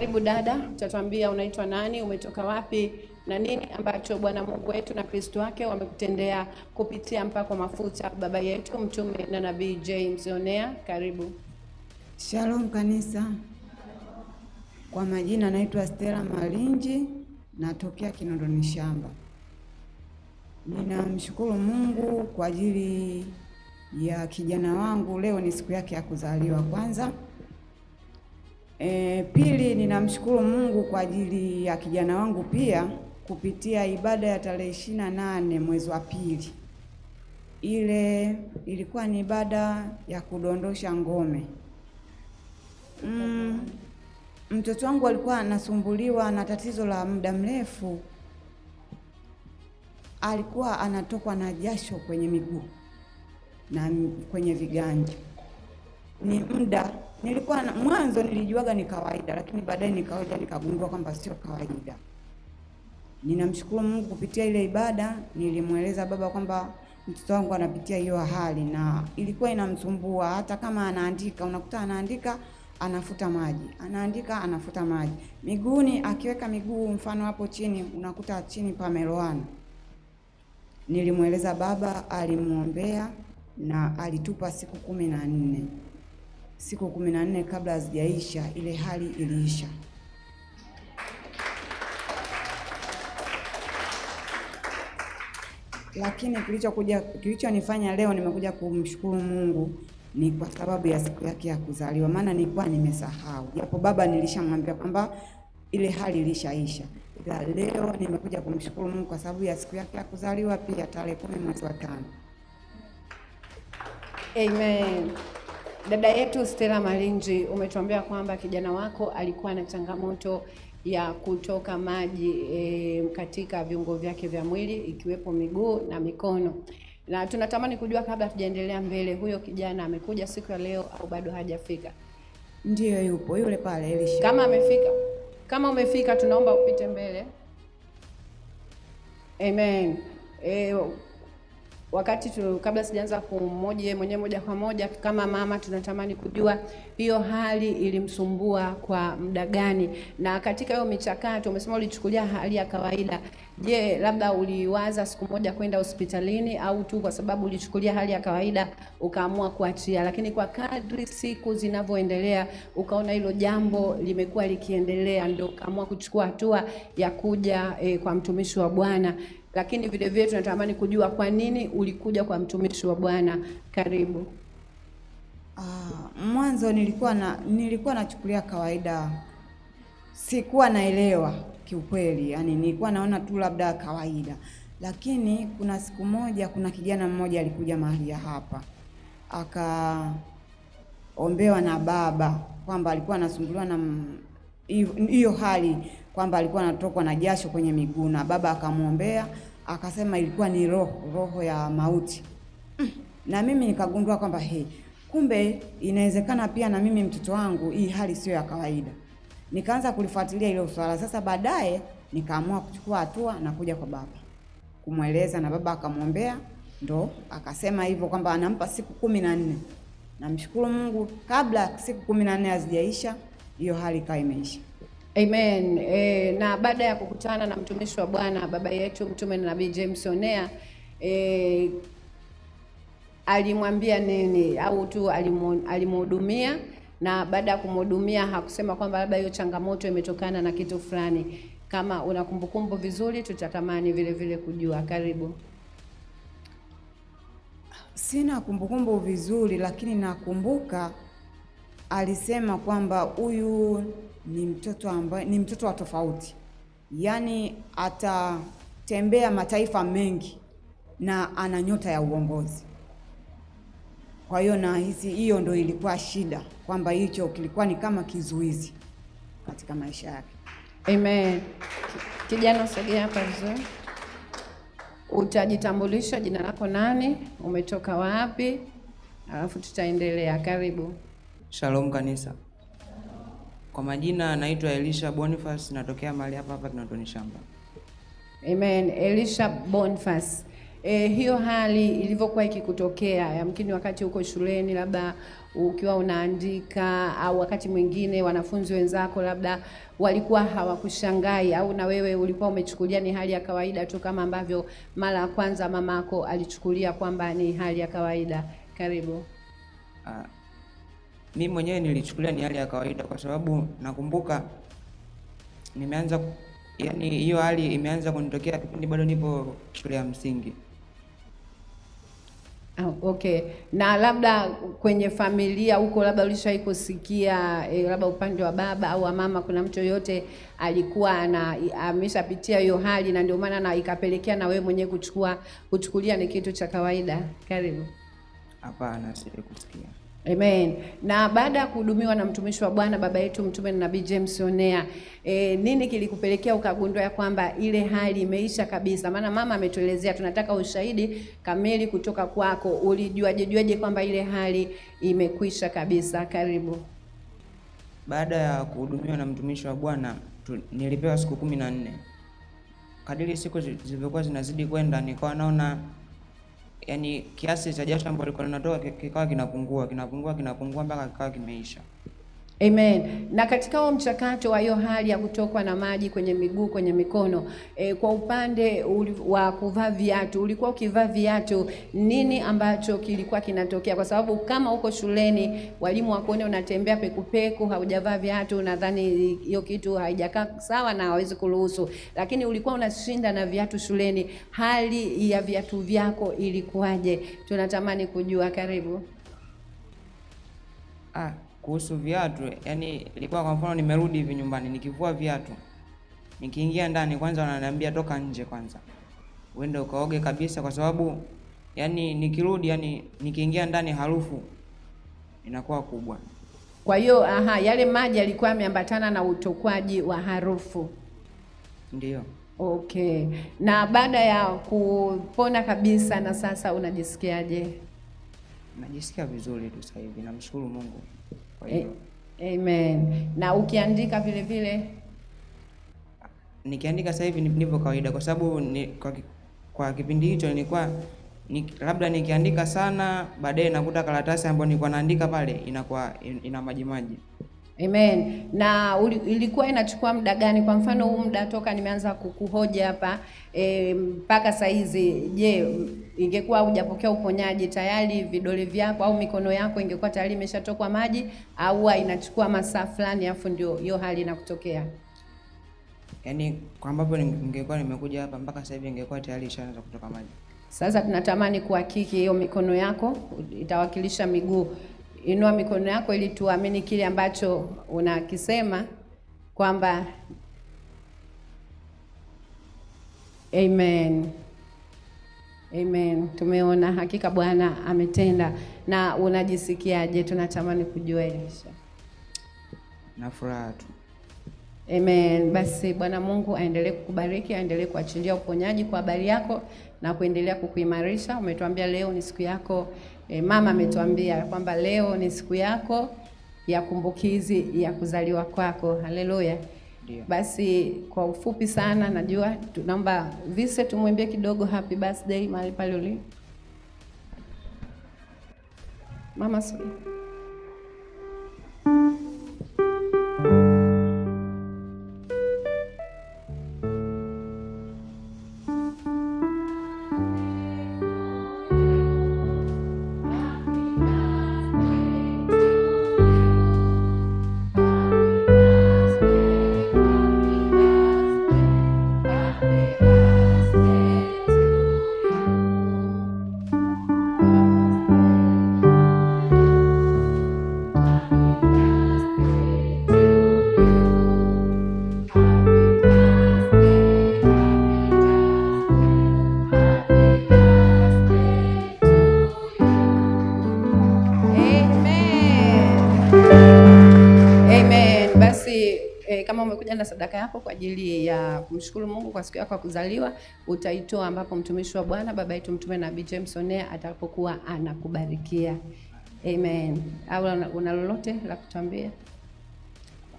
Karibu dada, utatuambia unaitwa nani, umetoka wapi na nini ambacho Bwana Mungu wetu na Kristo wake wamekutendea kupitia mpako mafuta baba yetu mtume na nabii James Onea. Karibu. Shalom kanisa. Kwa majina naitwa Stella Malinji, natokea Kinondoni Shamba. Ninamshukuru Mungu kwa ajili ya kijana wangu, leo ni siku yake ya kuzaliwa kwanza. Pili, ninamshukuru Mungu kwa ajili ya kijana wangu pia kupitia ibada ya tarehe 28 mwezi wa pili. Ile ilikuwa ni ibada ya kudondosha ngome. Mtoto wangu alikuwa anasumbuliwa na tatizo la muda mrefu. Alikuwa anatokwa na jasho kwenye miguu na kwenye viganja. Ni muda nilikuwa mwanzo nilijuaga ni kawaida, lakini baadaye nikagundua kwamba sio kawaida. Ninamshukuru Mungu kupitia ile ibada nilimweleza baba kwamba mtoto wangu anapitia hiyo hali na ilikuwa inamsumbua. Hata kama anaandika, unakuta anaandika anafuta maji, anaandika anafuta maji miguuni, akiweka miguu mfano hapo chini unakuta chini pameloana. Nilimweleza baba, alimuombea na alitupa siku 14. Siku 14 kabla hazijaisha ile hali iliisha. Lakini kilichonifanya leo nimekuja kumshukuru Mungu ni kwa sababu ya siku yake ya kuzaliwa, maana nilikuwa nimesahau. Japo baba nilishamwambia kwamba ile hali ilishaisha. Ila leo nimekuja kumshukuru Mungu kwa sababu ya siku yake ya kuzaliwa pia tarehe 10 mwezi wa 5. Amen. Dada yetu Stella Malinji, umetuambia kwamba kijana wako alikuwa na changamoto ya kutoka maji katika viungo vyake vya mwili ikiwepo miguu na mikono. Na tunatamani kujua kabla tujaendelea mbele, huyo kijana amekuja siku ya leo au bado hajafika? Ndiyo, yupo yule pale Elisha. Kama amefika, kama umefika tunaomba upite mbele. Amen. Wakati kabla sijaanza kumhoji mwenyewe moja kwa moja, kama mama tunatamani kujua hiyo hali ilimsumbua kwa muda gani, na katika hiyo michakato umesema ulichukulia hali ya kawaida. Je, labda uliwaza siku moja kwenda hospitalini au tu kwa sababu ulichukulia hali ya kawaida ukaamua kuachia, lakini kwa kadri siku zinavyoendelea ukaona hilo jambo limekuwa likiendelea ndio ukaamua kuchukua hatua ya kuja kwa mtumishi wa Bwana? Lakini vile vile tunatamani kujua kwa nini ulikuja kwa mtumishi wa Bwana. Karibu. Mwanzo nilikuwa nachukulia kawaida. Sikuwa naelewa kiukweli. Yaani nilikuwa naona tu labda kawaida. Lakini kuna siku moja kuna kijana mmoja alikuja mahali hapa. Akaombewa na baba kwamba alikuwa anasumbuliwa na hiyo hali, kwamba alikuwa anatokwa na jasho kwenye miguu, na baba akamuombea akasema ilikuwa ni roho ya mauti. Na mimi nikagundua kwamba kumbe inawezekana pia na mimi mtoto wangu hii hali sio ya kawaida. Nikaanza kulifuatilia ile swala. Sasa baadaye nikaamua kuchukua hatua na kuja kwa baba kumweleza, na baba akamuombea, ndo akasema hivyo kwamba anampa siku 14. Namshukuru Mungu kabla siku 14 hazijaisha hiyo hali ikawa imeisha. Amen. Na baada ya kukutana na mtumishi wa Bwana baba yetu mtume na nabii James Onea, alimwambia nini au tu alimhudumia? Na baada ya kumhudumia hakusema kwamba labda hiyo changamoto imetokana na kitu fulani? Kama una kumbukumbu vizuri tutatamani vile vile kujua. Karibu. Sina kumbukumbu vizuri, lakini nakumbuka alisema kwamba huyu ni mtoto ambaye ni mtoto wa tofauti. Yaani atatembea mataifa mengi na ana nyota ya uongozi. Kwa hiyo na hiyo ndio ilikuwa shida, kwamba hicho kilikuwa ni kama kizuizi katika maisha yake. Amen. Kijana sogea hapa vizuri. Utajitambulisha, jina lako nani, umetoka wapi, alafu tutaendelea. Karibu. Shalom kanisa. Kwa majina naitwa Elisha Boniface, natokea mahali hapa Kinondoni Shamba. Amen. Elisha Boniface. hiyo hali ilivyokuwa ikikutokea, yamkini wakati uko shuleni, labda ukiwa unaandika, au wakati mwingine wanafunzi wenzako labda walikuwa hawakushangai, au na wewe ulikuwa umechukulia ni hali ya kawaida tu, kama ambavyo mara ya kwanza mamako alichukulia kwamba ni hali ya kawaida? Karibu. Mimi mwenyewe nilichukulia ni hali ya kawaida, kwa sababu nakumbuka nimeanza, yani hiyo hali imeanza kunitokea kipindi bado nipo shule ya msingi. Okay. Na labda kwenye familia huko, labda ulishawahi kusikia labda upande wa baba au wa mama, kuna mtu yoyote alikuwa ameshapitia hiyo hali na ndio maana na ikapelekea na wewe mwenyewe kuchukulia ni kitu cha kawaida? Karibu. Hapana, sikusikia. Amen. Na baada ya kuhudumiwa na mtumishi wa Bwana, baba yetu mtume na Nabii James Onea, nini kilikupelekea ukagundua ya kwamba ile hali imeisha kabisa? Maana mama ametuelezea, tunataka ushahidi kamili kutoka kwako. Ulijuaje kwamba ile hali imekwisha kabisa? Karibu. Baada ya kuhudumiwa na mtumishi wa Bwana nilipewa siku 14. Kadiri siku zilivyokuwa zinazidi kwenda, nikawa naona yani kiasi cha jasho ambacho alikuwa linatoka kikawa kinapungua mpaka kikawa kimeisha. Amen. Na katika huo mchakato wa hiyo hali ya kutokwa na maji kwenye miguu, kwenye mikono, kwa upande wa kuvaa viatu, ulikuwa ukivaa viatu, nini ambacho kilikuwa kinatokea? Kwa sababu kama uko shuleni walimu wakuone unatembea pekupeku, haujavaa viatu, nadhani hiyo kitu haijakaa sawa na hawezi kuruhusu. Lakini ulikuwa unashinda na viatu shuleni, hali ya viatu vyako ilikuwaje? Tunatamani kujua. Karibu. Kuhusu viatu, yani ilikuwa kwa mfano nimerudi hivi nyumbani, nikivua viatu, nikiingia ndani, kwanza wananiambia toka nje kwanza, uende ukaoge kabisa, kwa sababu yani nikirudi, yani nikiingia ndani harufu inakuwa kubwa. Kwa hiyo yale maji yalikuwa yameambatana na utokwaji wa harufu. Ndiyo. Okay. Na baada ya kupona kabisa, na sasa unajisikiaje? Najisikia vizuri tu sasa hivi, namshukuru Mungu. Amen. Na ukiandika vile vile? Nikiandika sasa hivi nipo kawaida, kwa sababu kwa kipindi hicho nilikuwa labda nikiandika sana, baadaye nakuta karatasi ambayo nilikuwa naandika pale inakuwa ina maji. Amen. Na ilikuwa inachukua muda gani? Kwa mfano huu muda toka nimeanza kukuhoja hapa mpaka saa hizi, je, ingekuwa hujapokea uponyaji tayari vidole vyako au mikono yako ingekuwa tayari imeshatokwa maji, au inachukua masaa fulani afu ndio hiyo hali inakutokea? Yaani kwa ambapo ningekuwa nimekuja hapa mpaka sasa hivi ingekuwa tayari ishaanza kutoka maji. Sasa tunatamani kuhakiki hiyo mikono yako itawakilisha miguu. Inua mikono yako ili tuamini kile ambacho unakisema kwamba amen. Amen. Tumeona hakika Bwana ametenda. Na unajisikiaje? Tunatamani kujua Elisha. Na furaha tu. Amen. Basi Bwana Mungu aendelee kukubariki, aendelee kuachilia uponyaji kwa habari yako na kuendelea kukuimarisha. Umetuambia leo ni siku yako, mama ametuambia kwamba leo ni siku yako ya kumbukizi ya kuzaliwa kwako. Haleluya. Basi kwa ufupi sana, najua tunaomba Vise tumwimbie kidogo happy birthday mahali pale uli. Mama sorry. Kama umekuja na sadaka yako kwa ajili ya kumshukuru Mungu kwa siku yako ya kuzaliwa, utaitoa ambapo mtumishi wa Bwana baba yetu mtume Nabii James Onea atakapokuwa anakubarikia. Amen. Au una lolote la kutuambia?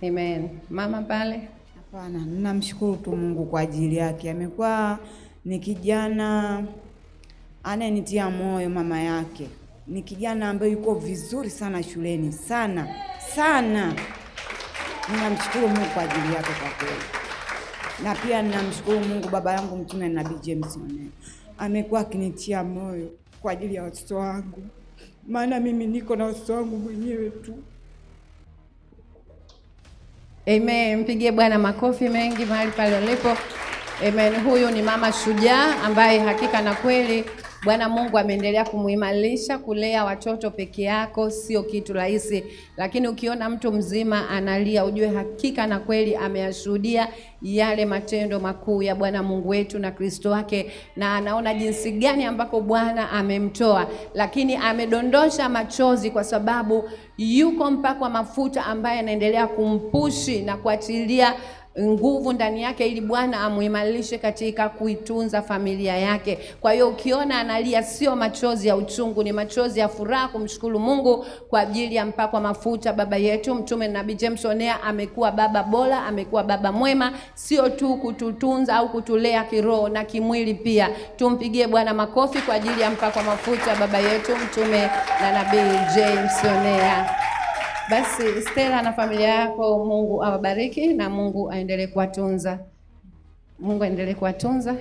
Amen. Mama pale? Hapana, ninamshukuru tu Mungu kwa ajili yake. Amekuwa ni kijana anayenitia moyo mama yake. Ni kijana ambaye yuko vizuri sana shuleni, sana sana. Ninamshukuru Mungu kwa ajili yake kwa kweli. Na pia ninamshukuru Mungu baba yangu Mtume Nabii James Onea. Amekuwa akinitia moyo kwa ajili ya watoto wangu. Maana mimi niko na watoto wangu mwenyewe tu. Amen. Mpigie Bwana makofi mengi mahali pale ulipo. Amen. Huyu ni mama shujaa ambaye hakika na kweli Bwana Mungu ameendelea kumuimarisha. Kulea watoto peke yako sio kitu rahisi, lakini ukiona mtu mzima analia, ujue hakika na kweli ameyashuhudia yale matendo makuu ya Bwana Mungu wetu na Kristo wake, na anaona jinsi gani ambako Bwana amemtoa, lakini amedondosha machozi kwa sababu yuko mpakwa mafuta ambaye anaendelea kumpushi na kuachilia nguvu ndani yake ili Bwana amuimarishe katika kuitunza familia yake. Kwa hiyo ukiona analia, sio machozi ya uchungu, ni machozi ya furaha kumshukuru Mungu kwa ajili ya mpakwa mafuta baba yetu Mtume Nabii James Onea. Amekuwa baba bora, amekuwa baba mwema, sio tu kututunza au kutulea kiroho na kimwili pia. Tumpigie Bwana makofi kwa ajili ya mpakwa mafuta baba yetu Mtume na Nabii James Onea. Basi Stella na familia yako, Mungu awabariki na Mungu aendelee kuwatunza. Mungu aendelee kuwatunza.